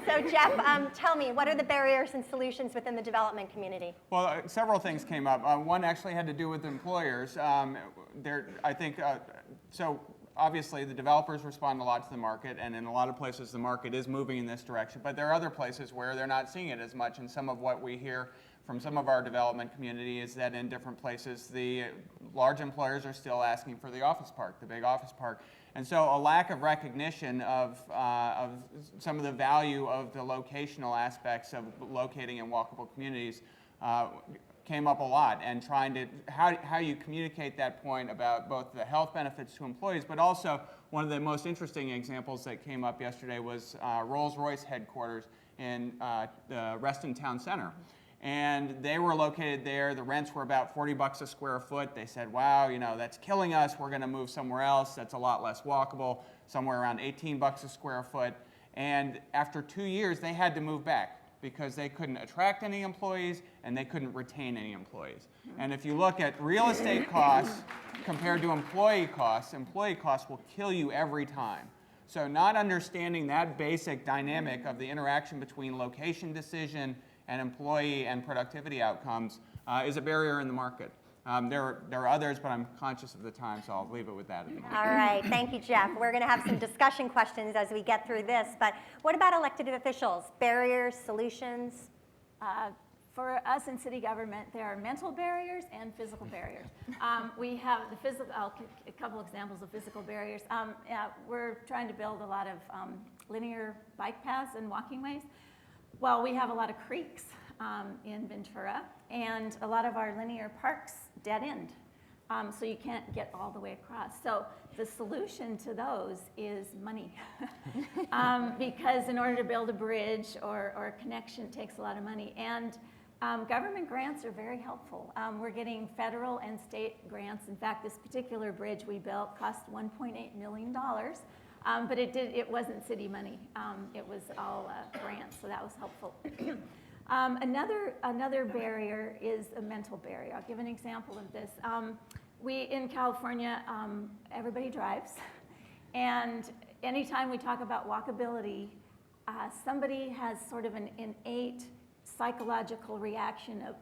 So Geoff, tell me, what are the barriers and solutions within the development community? Well, several things came up. One actually had to do with employers. So obviously the developers respond a lot to the market, and in a lot of places the market is moving in this direction, but there are other places where they're not seeing it as much, and some of what we hear from some of our development community is that in different places the large employers are still asking for the office park, the big office park. And so a lack of recognition of some of the value of the locational aspects of locating in walkable communities came up a lot, and trying to, how you communicate that point about both the health benefits to employees, but also one of the most interesting examples that came up yesterday was Rolls-Royce headquarters in the Reston Town Center. And they were located there. The rents were about $40 a square foot. They said, wow, you know, that's killing us. We're going to move somewhere else that's a lot less walkable, somewhere around $18 a square foot. And after 2 years, they had to move back because they couldn't attract any employees and they couldn't retain any employees. And if you look at real estate costs compared to employee costs will kill you every time. So not understanding that basic dynamic of the interaction between location decision and employee and productivity outcomes is a barrier in the market. There are others, but I'm conscious of the time, so I'll leave it with that. All right, thank you, Geoff. We're going to have some discussion questions as we get through this, but what about elected officials? Barriers, solutions? For us in city government, there are mental barriers and physical barriers. We have the physical, a couple examples of physical barriers. We're trying to build a lot of linear bike paths and walking ways. Well, we have a lot of creeks in Ventura, and a lot of our linear parks dead end, so you can't get all the way across. So the solution to those is money, because in order to build a bridge or a connection takes a lot of money, and government grants are very helpful. We're getting federal and state grants. In fact, this particular bridge we built cost $1.8 million. But it wasn't city money. It was all grants, so that was helpful. Another barrier is a mental barrier. I'll give an example of this. In California, everybody drives, and anytime we talk about walkability, somebody has sort of an innate psychological reaction of,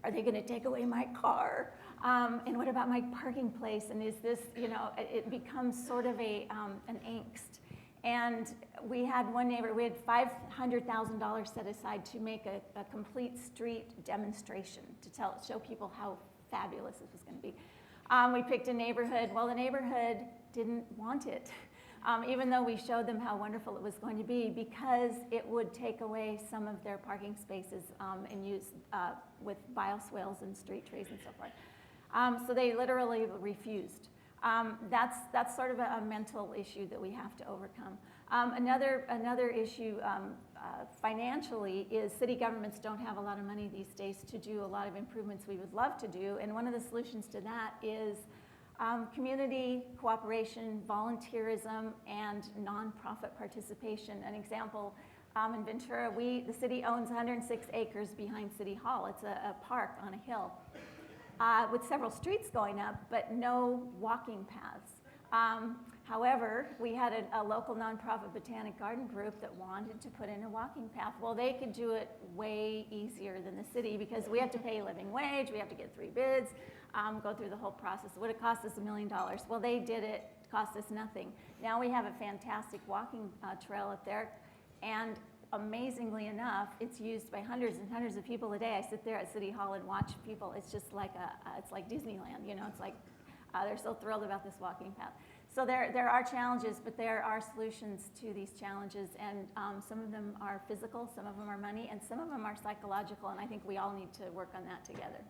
are they going to take away my car? And what about my parking place? And is this, you know, it becomes sort of an angst. And we had one neighbor, we had $500,000 set aside to make a complete street demonstration to show people how fabulous this was going to be. We picked a neighborhood. Well, the neighborhood didn't want it, even though we showed them how wonderful it was going to be, because it would take away some of their parking spaces and use with bioswales and street trees and so forth. So they literally refused. That's sort of a mental issue that we have to overcome. Another issue financially is city governments don't have a lot of money these days to do a lot of improvements we would love to do, and one of the solutions to that is community cooperation, volunteerism, and nonprofit participation. An example, in Ventura, the city owns 106 acres behind City Hall. It's a park on a hill. With several streets going up, but no walking paths. However, we had a local nonprofit botanic garden group that wanted to put in a walking path. Well, they could do it way easier than the city because we have to pay a living wage, we have to get 3 bids, go through the whole process. It would have cost us $1 million. Well, they did it, cost us nothing. Now we have a fantastic walking trail up there, and amazingly enough, it's used by hundreds and hundreds of people a day. I sit there at City Hall and watch people. It's just like it's like Disneyland, you know. It's like they're so thrilled about this walking path. So there are challenges, but there are solutions to these challenges, and some of them are physical, some of them are money, and some of them are psychological, and I think we all need to work on that together.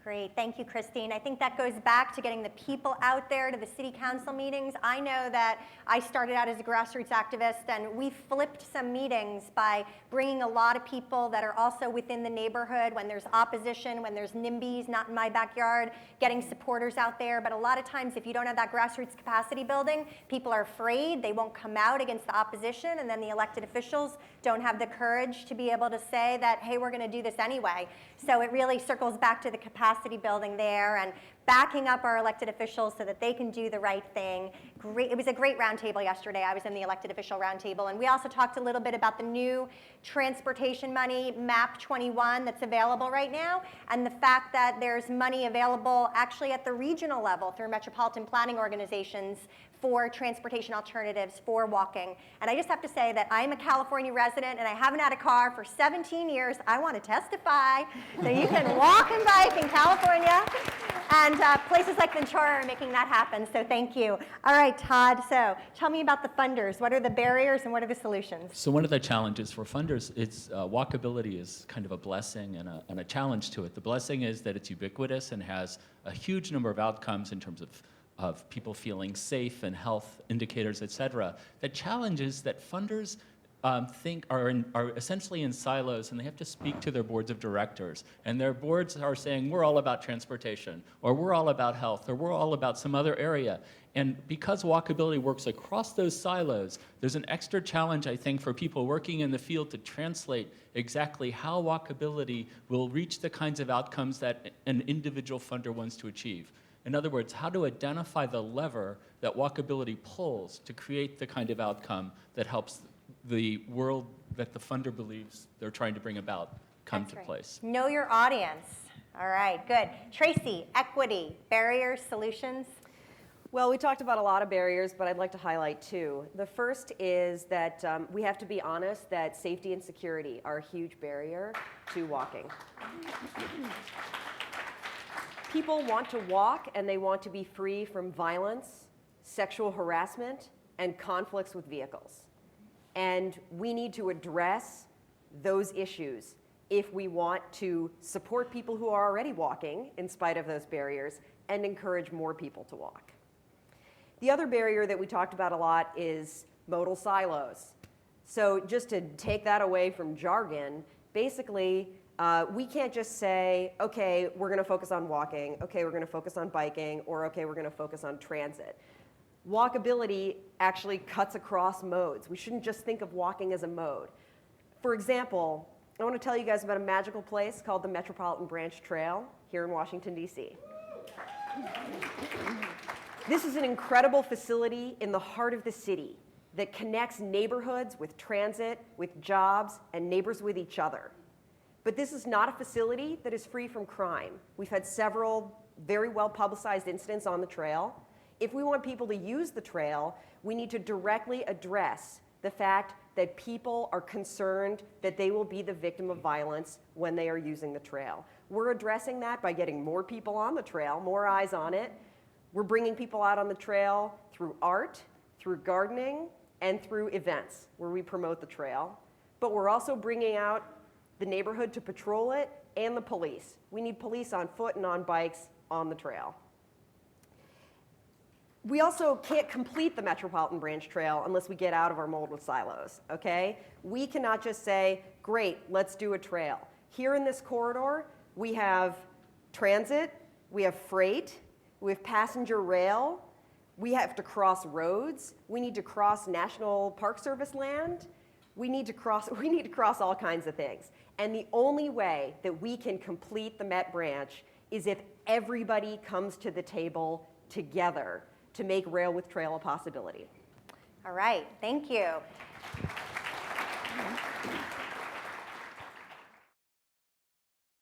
Great, thank you, Christine. I think that goes back to getting the people out there to the city council meetings. I know that I started out as a grassroots activist, and we flipped some meetings by bringing a lot of people that are also within the neighborhood when there's opposition, when there's NIMBYs, not in my backyard, getting supporters out there. But a lot of times, if you don't have that grassroots capacity building, people are afraid, they won't come out against the opposition, and then the elected officials don't have the courage to be able to say that, hey, we're going to do this anyway. So it really circles back to the capacity building there and backing up our elected officials so that they can do the right thing. Great, it was a great roundtable yesterday. I was in the elected official roundtable, and we also talked a little bit about the new transportation money, MAP 21, that's available right now, and the fact that there's money available actually at the regional level through metropolitan planning organizations for transportation alternatives for walking. And I just have to say that I'm a California resident and I haven't had a car for 17 years. I want to testify that you can walk and bike in California, and places like Ventura are making that happen, so thank you. All right, Todd, so tell me about the funders. What are the barriers and what are the solutions? So one of the challenges for funders, it's walkability is kind of a blessing and a challenge to it. The blessing is that it's ubiquitous and has a huge number of outcomes in terms of people feeling safe and health indicators, et cetera. The challenge is that funders are essentially in silos, and they have to speak to their boards of directors. And their boards are saying, we're all about transportation, or we're all about health, or we're all about some other area. And because walkability works across those silos, there's an extra challenge, I think, for people working in the field to translate exactly how walkability will reach the kinds of outcomes that an individual funder wants to achieve. In other words, how to identify the lever that walkability pulls to create the kind of outcome that helps the world that the funder believes they're trying to bring about come That's to right. place. Know your audience. All right, good. Tracy, equity, barriers, solutions? Well, we talked about a lot of barriers, but I'd like to highlight two. The first is that we have to be honest that safety and security are a huge barrier to walking. People want to walk and they want to be free from violence, sexual harassment, and conflicts with vehicles. And we need to address those issues if we want to support people who are already walking in spite of those barriers and encourage more people to walk. The other barrier that we talked about a lot is modal silos. So just to take that away from jargon, basically, we can't just say, okay, we're going to focus on walking, okay, we're going to focus on biking, or okay, we're going to focus on transit. Walkability actually cuts across modes. We shouldn't just think of walking as a mode. For example, I want to tell you guys about a magical place called the Metropolitan Branch Trail here in Washington, D.C. This is an incredible facility in the heart of the city that connects neighborhoods with transit, with jobs, and neighbors with each other. But this is not a facility that is free from crime. We've had several very well-publicized incidents on the trail. If we want people to use the trail, we need to directly address the fact that people are concerned that they will be the victim of violence when they are using the trail. We're addressing that by getting more people on the trail, more eyes on it. We're bringing people out on the trail through art, through gardening, and through events where we promote the trail. But we're also bringing out the neighborhood to patrol it and the police. We need police on foot and on bikes on the trail. We also can't complete the Metropolitan Branch Trail unless we get out of our molded silos, okay? We cannot just say, great, let's do a trail. Here in this corridor, we have transit, we have freight, we have passenger rail, we have to cross roads, we need to cross National Park Service land, we need to cross all kinds of things. And the only way that we can complete the Met Branch is if everybody comes to the table together to make Rail with Trail a possibility. All right, thank you.